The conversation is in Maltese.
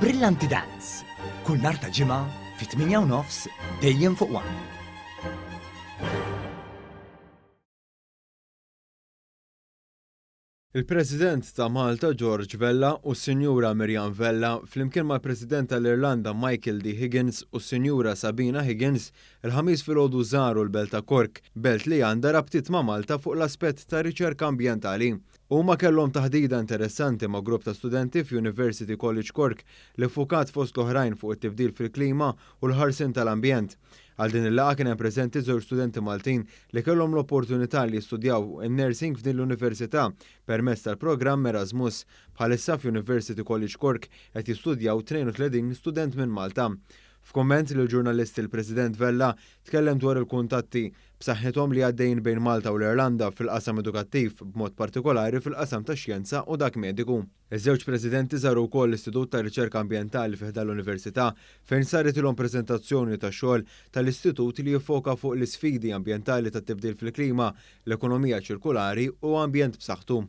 Brillanti Dance. Kull nhar ta' ġimgħa fit-8:30 dejjem fuq One. Il-President ta' Malta George Vella u s-Sinjura Mirjam Vella flimkien mal-President tal-Irlanda Michael D. Higgins u s-Sinjura Sabina Higgins il-ħamis filgħodu żaru l-Belt ta' Cork, belt li għandha rabtiet ma' Malta fuq l-aspett ta' riċerka ambjentali. Huma kellhom taħdida interessanti ma' grupp ta' studenti f'University College Cork li fukat fost l-oħrajn fuq it-tibdil fil-klima u l-ħarsin tal-ambjent. Għal din il-laqgħa kien hemm preżenti żewġ studenti Maltin li kellhom l-opportunità li jistudjaw in-nursing f'din l-università permezz tal-programm Erasmus. Bħalissa f'University College Cork qed jistudjaw 32 student minn Malta. F'komment li l-ġurnalisti l-President Vella tkellem dwar il-kuntatti b'saħħithom li għaddejjin bejn Malta u l-Irlanda fil-qasam edukattiv b'mod partikolari fil-qasam tax-xjenza u dak mediku. Iż-żewġ presidenti żaru wkoll l-Istitut ta' Riċerka Ambjentali fih dan l-Università fejn saret ilhom preżentazzjoni tax-xogħol tal-istitut li jiffoka fuq l-isfidi ambjentali tat-tibdil fil-klima, l-ekonomija ċirkulari u ambjent b'saħħtu.